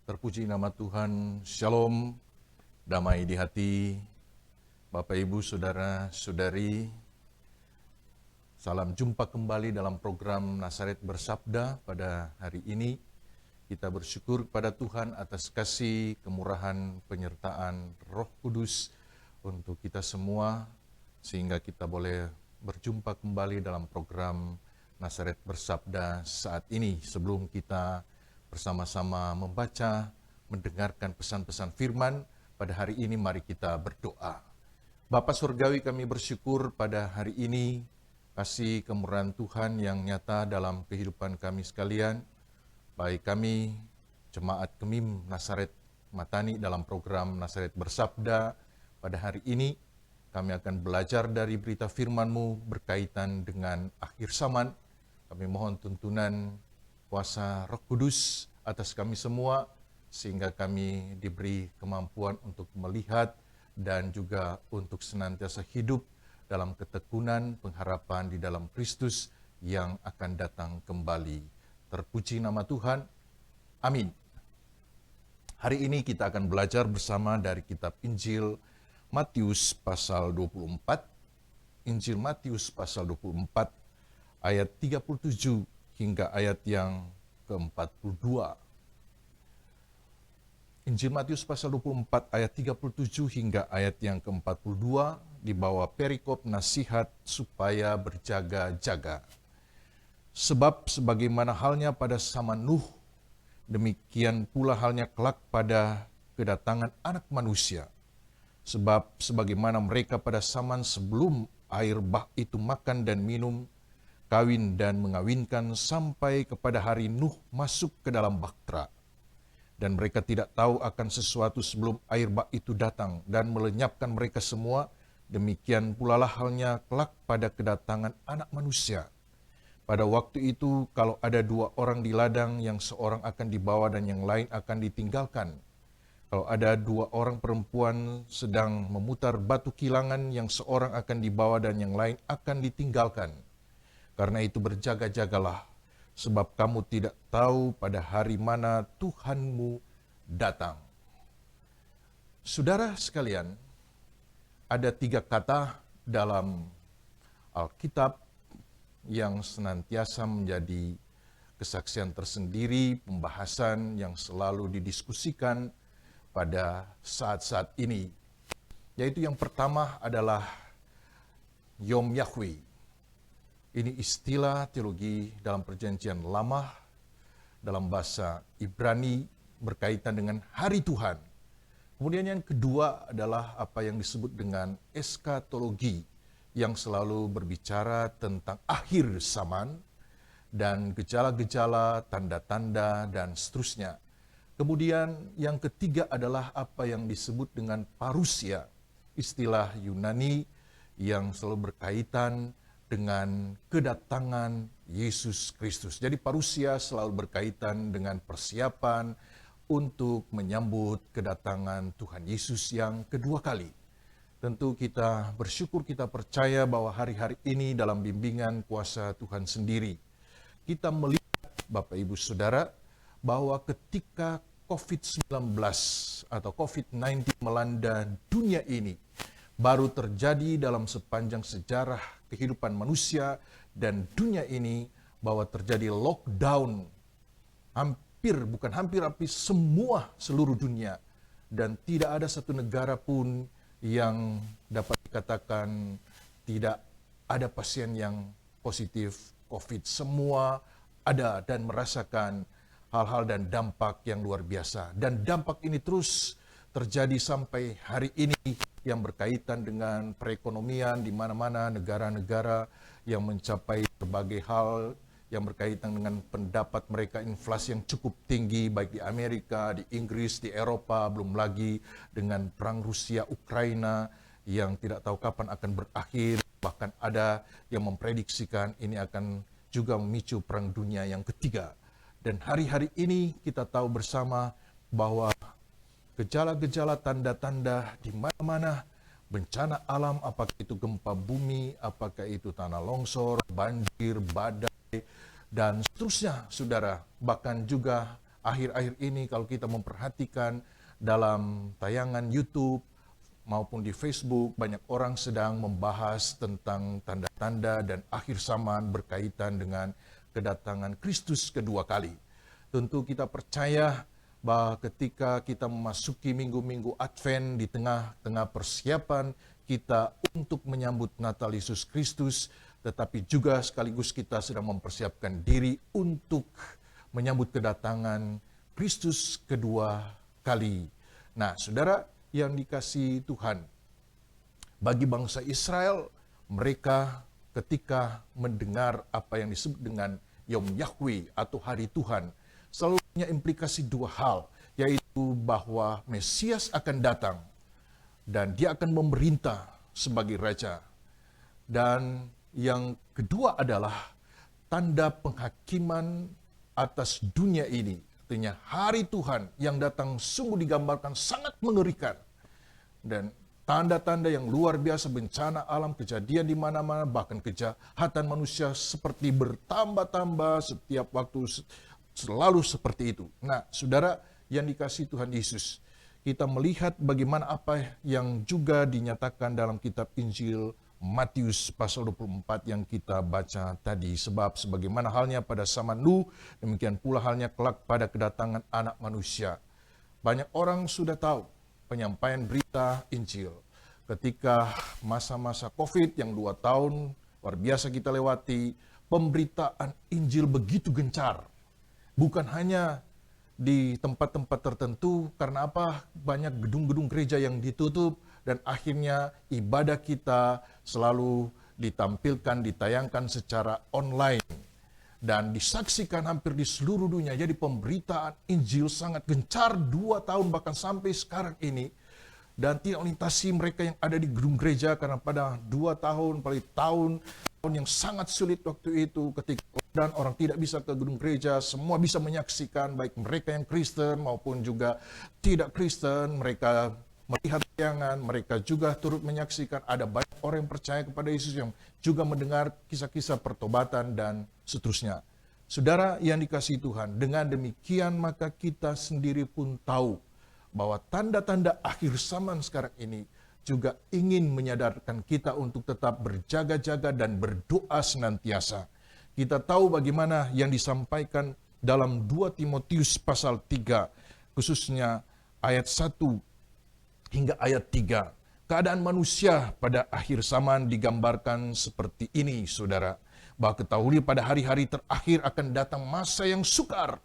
Terpuji nama Tuhan, Shalom, damai di hati, Bapak Ibu, Saudara, Saudari. Salam jumpa kembali dalam program Nazaret Bersabda pada hari ini. Kita bersyukur kepada Tuhan atas kasih, kemurahan, penyertaan Roh Kudus untuk kita semua, sehingga kita boleh berjumpa kembali dalam program Nazaret Bersabda saat ini. Sebelum kita bersama-sama membaca, mendengarkan pesan-pesan firman, pada hari ini mari kita berdoa. Bapa Surgawi, kami bersyukur pada hari ini, kasih kemurahan Tuhan yang nyata dalam kehidupan kami sekalian, baik kami, Jemaat Kemim Nazaret Matani dalam program Nazaret Bersabda, pada hari ini kami akan belajar dari berita firman-Mu berkaitan dengan akhir zaman. Kami mohon tuntunan kuasa Roh Kudus atas kami semua, sehingga kami diberi kemampuan untuk melihat dan juga untuk senantiasa hidup dalam ketekunan pengharapan di dalam Kristus yang akan datang kembali. Terpuji nama Tuhan. Amin. Hari ini kita akan belajar bersama dari kitab Injil Matius pasal 24. Injil Matius pasal 24 ayat 37 hingga ayat yang ke-42. Injil Matius pasal 24 ayat 37 hingga ayat yang ke-42 dibawa perikop nasihat supaya berjaga-jaga. Sebab sebagaimana halnya pada zaman Nuh, demikian pula halnya kelak pada kedatangan Anak Manusia. Sebab sebagaimana mereka pada zaman sebelum air bah itu makan dan minum, kawin dan mengawinkan sampai kepada hari Nuh masuk ke dalam bahtera. Dan mereka tidak tahu akan sesuatu sebelum air bah itu datang dan melenyapkan mereka semua, demikian pula lah halnya kelak pada kedatangan Anak Manusia. Pada waktu itu, kalau ada dua orang di ladang, yang seorang akan dibawa dan yang lain akan ditinggalkan. Kalau ada dua orang perempuan sedang memutar batu kilangan, yang seorang akan dibawa dan yang lain akan ditinggalkan. Karena itu berjaga-jagalah, sebab kamu tidak tahu pada hari mana Tuhanmu datang. Saudara sekalian, ada 3 kata dalam Alkitab yang senantiasa menjadi kesaksian tersendiri, pembahasan yang selalu didiskusikan pada saat-saat ini. Yaitu yang pertama adalah Yom Yahweh. Ini istilah teologi dalam perjanjian lama, dalam bahasa Ibrani berkaitan dengan hari Tuhan. Kemudian yang kedua adalah apa yang disebut dengan eskatologi, yang selalu berbicara tentang akhir zaman dan gejala-gejala, tanda-tanda, dan seterusnya. Kemudian yang ketiga adalah apa yang disebut dengan parousia, istilah Yunani yang selalu berkaitan dengan kedatangan Yesus Kristus. Jadi parousia selalu berkaitan dengan persiapan untuk menyambut kedatangan Tuhan Yesus yang kedua kali. Tentu kita bersyukur, kita percaya bahwa hari-hari ini dalam bimbingan kuasa Tuhan sendiri, kita melihat Bapak Ibu Saudara, bahwa ketika COVID-19 atau COVID-19 melanda dunia ini, baru terjadi dalam sepanjang sejarah kehidupan manusia dan dunia ini, bahwa terjadi lockdown hampir semua seluruh dunia, dan tidak ada satu negara pun yang dapat dikatakan tidak ada pasien yang positif COVID. Semua ada dan merasakan hal-hal dan dampak yang luar biasa, dan dampak ini terus terjadi sampai hari ini, yang berkaitan dengan perekonomian di mana-mana, negara-negara yang mencapai berbagai hal yang berkaitan dengan pendapat mereka, inflasi yang cukup tinggi baik di Amerika, di Inggris, di Eropa, belum lagi dengan perang Rusia-Ukraina yang tidak tahu kapan akan berakhir. Bahkan ada yang memprediksikan ini akan juga memicu perang dunia yang ketiga. Dan hari-hari ini kita tahu bersama bahwa gejala-gejala, tanda-tanda di mana-mana, bencana alam, apakah itu gempa bumi, apakah itu tanah longsor, banjir, badai, dan seterusnya, saudara. Bahkan juga akhir-akhir ini kalau kita memperhatikan dalam tayangan YouTube maupun di Facebook, banyak orang sedang membahas tentang tanda-tanda dan akhir zaman berkaitan dengan kedatangan Kristus kedua kali. Tentu kita percaya bahwa ketika kita memasuki minggu-minggu Advent di tengah-tengah persiapan kita untuk menyambut Natal Yesus Kristus, tetapi juga sekaligus kita sedang mempersiapkan diri untuk menyambut kedatangan Kristus kedua kali. Nah, saudara yang dikasihi Tuhan, bagi bangsa Israel, mereka ketika mendengar apa yang disebut dengan Yom Yahweh atau Hari Tuhan, selalu punya implikasi dua hal, yaitu bahwa Mesias akan datang dan dia akan memerintah sebagai raja. Dan yang kedua adalah tanda penghakiman atas dunia ini. Artinya hari Tuhan yang datang sungguh digambarkan sangat mengerikan. Dan tanda-tanda yang luar biasa, bencana alam, kejadian di mana-mana, bahkan kejahatan manusia seperti bertambah-tambah setiap waktu, selalu seperti itu. Nah, saudara yang dikasihi Tuhan Yesus, kita melihat bagaimana apa yang juga dinyatakan dalam kitab Injil Matius pasal 24 yang kita baca tadi. Sebab sebagaimana halnya pada zaman Nuh, demikian pula halnya kelak pada kedatangan Anak Manusia. Banyak orang sudah tahu penyampaian berita Injil. Ketika masa-masa COVID yang 2 tahun luar biasa kita lewati, pemberitaan Injil begitu gencar. Bukan hanya di tempat-tempat tertentu, karena apa? Banyak gedung-gedung gereja yang ditutup, dan akhirnya ibadah kita selalu ditampilkan, ditayangkan secara online, dan disaksikan hampir di seluruh dunia. Jadi pemberitaan Injil sangat gencar 2 tahun bahkan sampai sekarang ini, dan tidak melintasi mereka yang ada di gedung gereja, karena pada 2 tahun, paling tahun yang sangat sulit waktu itu ketika dan orang tidak bisa ke gedung gereja, semua bisa menyaksikan, baik mereka yang Kristen maupun juga tidak Kristen, mereka melihat tayangan, mereka juga turut menyaksikan, ada banyak orang yang percaya kepada Yesus yang juga mendengar kisah-kisah pertobatan dan seterusnya. Saudara yang dikasihi Tuhan, dengan demikian maka kita sendiri pun tahu bahwa tanda-tanda akhir zaman sekarang ini juga ingin menyadarkan kita untuk tetap berjaga-jaga dan berdoa senantiasa. Kita tahu bagaimana yang disampaikan dalam 2 Timotius pasal 3, khususnya ayat 1 hingga ayat 3. Keadaan manusia pada akhir zaman digambarkan seperti ini, saudara. Bahwa ketahui pada hari-hari terakhir akan datang masa yang sukar.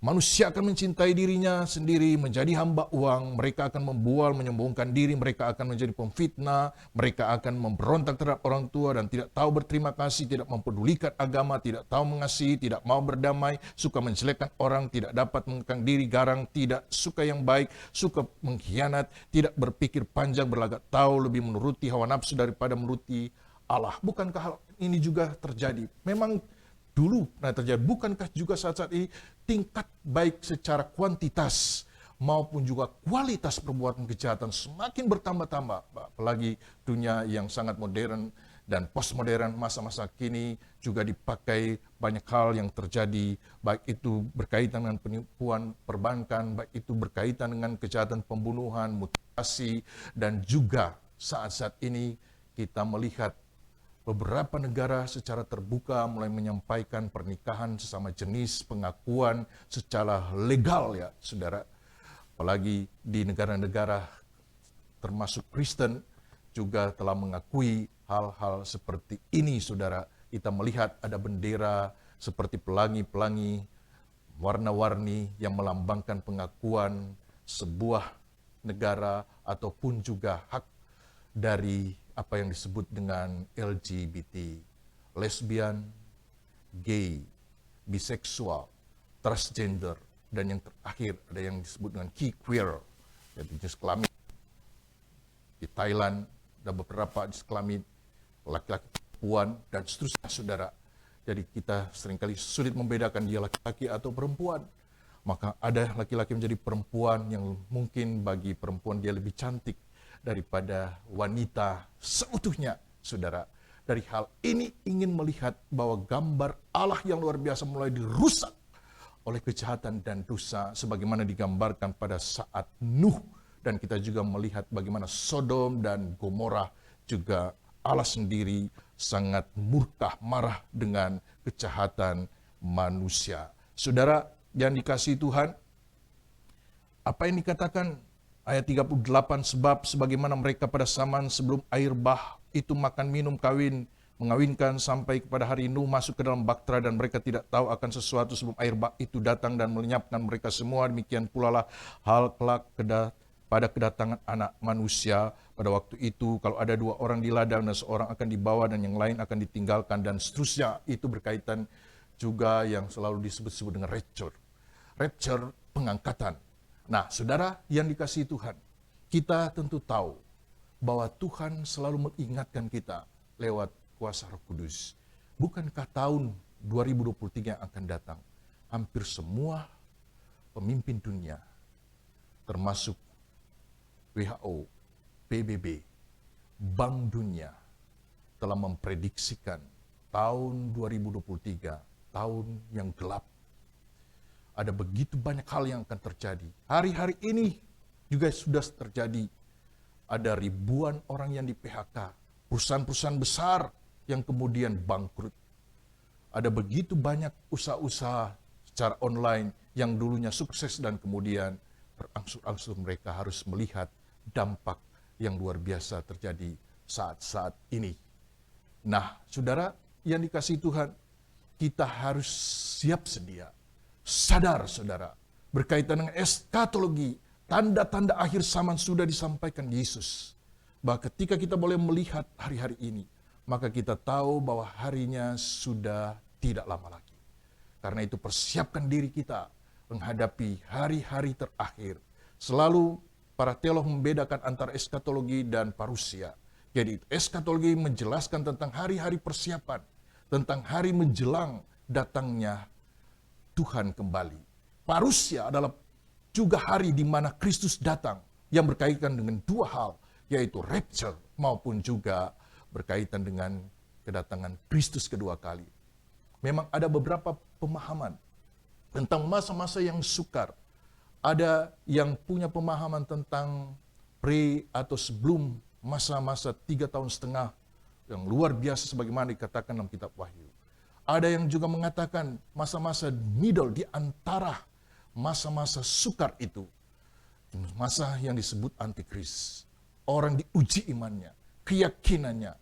Manusia akan mencintai dirinya sendiri, menjadi hamba uang, mereka akan membual, menyombongkan diri, mereka akan menjadi pemfitnah, mereka akan memberontak terhadap orang tua dan tidak tahu berterima kasih, tidak mempedulikan agama, tidak tahu mengasihi, tidak mau berdamai, suka menjelekkan orang, tidak dapat mengekang diri, garang, tidak suka yang baik, suka mengkhianat, tidak berpikir panjang, berlagak tahu, lebih menuruti hawa nafsu daripada menuruti Allah. Bukankah hal ini juga terjadi? Memang dulu pernah terjadi. Bukankah juga saat-saat ini tingkat baik secara kuantitas maupun juga kualitas perbuatan kejahatan semakin bertambah-tambah, apalagi dunia yang sangat modern dan postmodern masa-masa kini juga dipakai banyak hal yang terjadi, baik itu berkaitan dengan penipuan perbankan, baik itu berkaitan dengan kejahatan pembunuhan, mutilasi, dan juga saat-saat ini kita melihat beberapa negara secara terbuka mulai menyampaikan pernikahan sesama jenis, pengakuan secara legal ya, saudara. Apalagi di negara-negara termasuk Kristen juga telah mengakui hal-hal seperti ini, saudara. Kita melihat ada bendera seperti pelangi-pelangi warna-warni yang melambangkan pengakuan sebuah negara ataupun juga hak dari apa yang disebut dengan LGBT, lesbian, gay, biseksual, transgender, dan yang terakhir ada yang disebut dengan queer, yaitu jenis kelamin. Di Thailand ada beberapa jenis kelamin, laki-laki, perempuan, dan seterusnya, saudara. Jadi kita seringkali sulit membedakan dia laki-laki atau perempuan. Maka ada laki-laki menjadi perempuan yang mungkin bagi perempuan dia lebih cantik daripada wanita seutuhnya, saudara. Dari hal ini ingin melihat bahwa gambar Allah yang luar biasa mulai dirusak oleh kejahatan dan dosa sebagaimana digambarkan pada saat Nuh, dan kita juga melihat bagaimana Sodom dan Gomora juga Allah sendiri sangat murka marah dengan kejahatan manusia. Saudara yang dikasihi Tuhan, apa yang dikatakan ayat 38, sebab sebagaimana mereka pada zaman sebelum air bah itu makan minum kawin mengawinkan sampai kepada hari Nuh masuk ke dalam bahtera, dan mereka tidak tahu akan sesuatu sebelum air bah itu datang dan melenyapkan mereka semua. Demikian pula lah hal kelak pada kedatangan anak manusia. Pada waktu itu kalau ada 2 orang di ladang dan seorang akan dibawa dan yang lain akan ditinggalkan, dan seterusnya. Itu berkaitan juga yang selalu disebut-sebut dengan rapture. Rapture, pengangkatan. Nah, saudara yang dikasihi Tuhan, kita tentu tahu bahwa Tuhan selalu mengingatkan kita lewat kuasa Roh Kudus. Bukankah tahun 2023 yang akan datang, hampir semua pemimpin dunia, termasuk WHO, PBB, Bank Dunia, telah memprediksikan tahun 2023, tahun yang gelap. Ada begitu banyak hal yang akan terjadi. Hari-hari ini juga sudah terjadi. Ada ribuan orang yang di PHK, perusahaan-perusahaan besar yang kemudian bangkrut. Ada begitu banyak usaha-usaha secara online yang dulunya sukses dan kemudian berangsur-angsur mereka harus melihat dampak yang luar biasa terjadi saat-saat ini. Nah, saudara yang dikasihi Tuhan, kita harus siap sedia. Sadar saudara, berkaitan dengan eskatologi, tanda-tanda akhir zaman sudah disampaikan Yesus. Bahwa ketika kita boleh melihat hari-hari ini, maka kita tahu bahwa harinya sudah tidak lama lagi. Karena itu persiapkan diri kita menghadapi hari-hari terakhir. Selalu para teolog membedakan antara eskatologi dan parusia. Jadi eskatologi menjelaskan tentang hari-hari persiapan, tentang hari menjelang datangnya Tuhan kembali. Parusia adalah juga hari di mana Kristus datang, yang berkaitan dengan 2 hal, yaitu rapture maupun juga berkaitan dengan kedatangan Kristus kedua kali. Memang ada beberapa pemahaman tentang masa-masa yang sukar. Ada yang punya pemahaman tentang pre atau sebelum masa-masa 3,5 tahun yang luar biasa sebagaimana dikatakan dalam kitab Wahyu. Ada yang juga mengatakan masa-masa middle di antara masa-masa sukar itu. Masa yang disebut antikris. Orang diuji imannya, keyakinannya,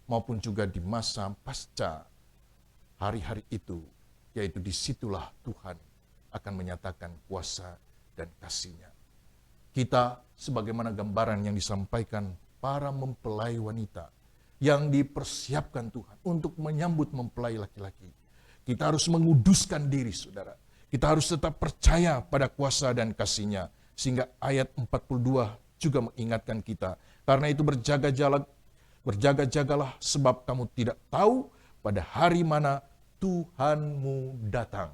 maupun juga di masa pasca hari-hari itu, yaitu disitulah Tuhan akan menyatakan kuasa dan kasih-Nya. Kita sebagaimana gambaran yang disampaikan para mempelai wanita yang dipersiapkan Tuhan untuk menyambut mempelai laki-laki. Kita harus menguduskan diri, saudara. Kita harus tetap percaya pada kuasa dan kasih-Nya. Sehingga ayat 42 juga mengingatkan kita. Karena itu berjaga-jagalah sebab kamu tidak tahu pada hari mana Tuhanmu datang.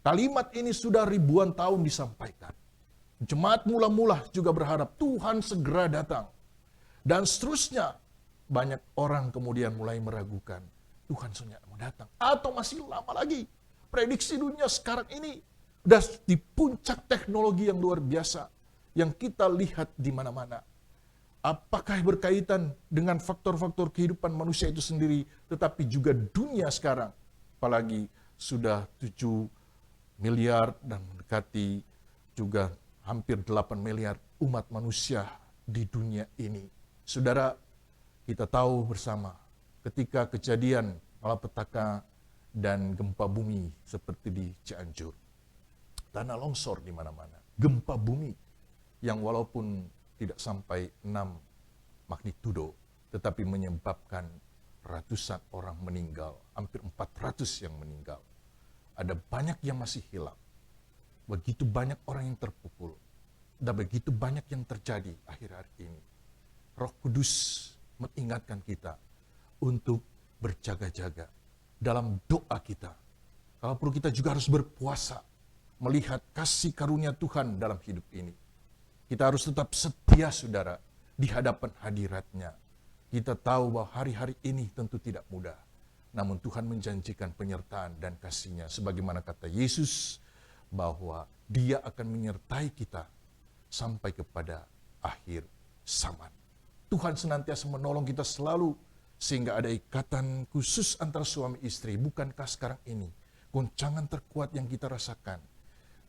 Kalimat ini sudah ribuan tahun disampaikan. Jemaat mula-mula juga berharap Tuhan segera datang. Dan seterusnya, banyak orang kemudian mulai meragukan, Tuhan sebenarnya mau datang atau masih lama lagi. Prediksi dunia sekarang ini sudah di puncak teknologi yang luar biasa yang kita lihat di mana-mana. Apakah berkaitan dengan faktor-faktor kehidupan manusia itu sendiri, tetapi juga dunia sekarang, apalagi sudah 7 miliar dan mendekati juga hampir 8 miliar umat manusia di dunia ini. Saudara, kita tahu bersama ketika kejadian malapetaka dan gempa bumi seperti di Cianjur. Tanah longsor di mana-mana. Gempa bumi yang walaupun tidak sampai 6 magnitudo, tetapi menyebabkan ratusan orang meninggal, hampir 400 yang meninggal. Ada banyak yang masih hilang. Begitu banyak orang yang terpukul. Dan begitu banyak yang terjadi akhir-akhir ini. Roh Kudus mengingatkan kita untuk berjaga-jaga dalam doa kita. Kalau perlu kita juga harus berpuasa, melihat kasih karunia Tuhan dalam hidup ini. Kita harus tetap setia, saudara, di hadapan hadirat-Nya. Kita tahu bahwa hari-hari ini tentu tidak mudah. Namun Tuhan menjanjikan penyertaan dan kasih-Nya. Sebagaimana kata Yesus, bahwa Dia akan menyertai kita sampai kepada akhir zaman. Tuhan senantiasa menolong kita selalu, sehingga ada ikatan khusus antara suami istri. Bukankah sekarang ini goncangan terkuat yang kita rasakan?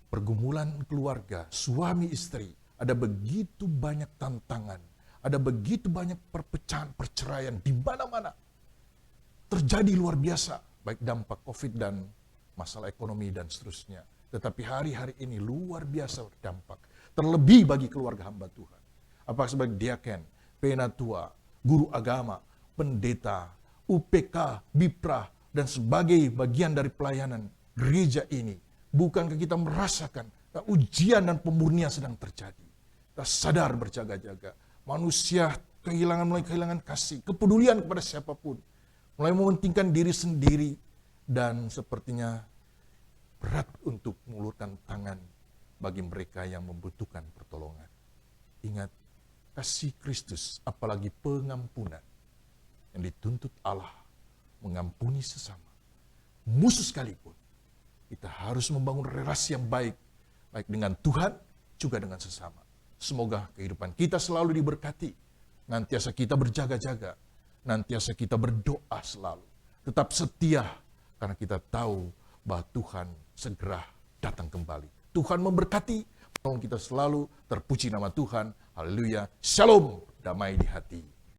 Pergumulan keluarga, suami istri, ada begitu banyak tantangan, ada begitu banyak perpecahan, perceraian di mana-mana. Terjadi luar biasa, baik dampak COVID dan masalah ekonomi dan seterusnya. Tetapi hari-hari ini luar biasa berdampak. Terlebih bagi keluarga hamba Tuhan. Apakah sebagai diaken, penatua, guru agama, pendeta, UPK, Biprah, dan sebagai bagian dari pelayanan gereja ini. Bukankah kita merasakan ujian dan pemurnian sedang terjadi? Kita sadar berjaga-jaga. Manusia mulai kehilangan kasih, kepedulian kepada siapapun. Mulai mementingkan diri sendiri dan sepertinya berat untuk mengulurkan tangan bagi mereka yang membutuhkan pertolongan. Ingat, kasih Kristus, apalagi pengampunan yang dituntut Allah, mengampuni sesama. Musuh sekalipun, kita harus membangun relasi yang baik dengan Tuhan, juga dengan sesama. Semoga kehidupan kita selalu diberkati, nantiasa kita berjaga-jaga, nantiasa kita berdoa selalu. Tetap setia, karena kita tahu bahwa Tuhan segera datang kembali. Tuhan memberkati, tolong kita selalu, terpuji nama Tuhan. Haleluya. Shalom, damai di hati.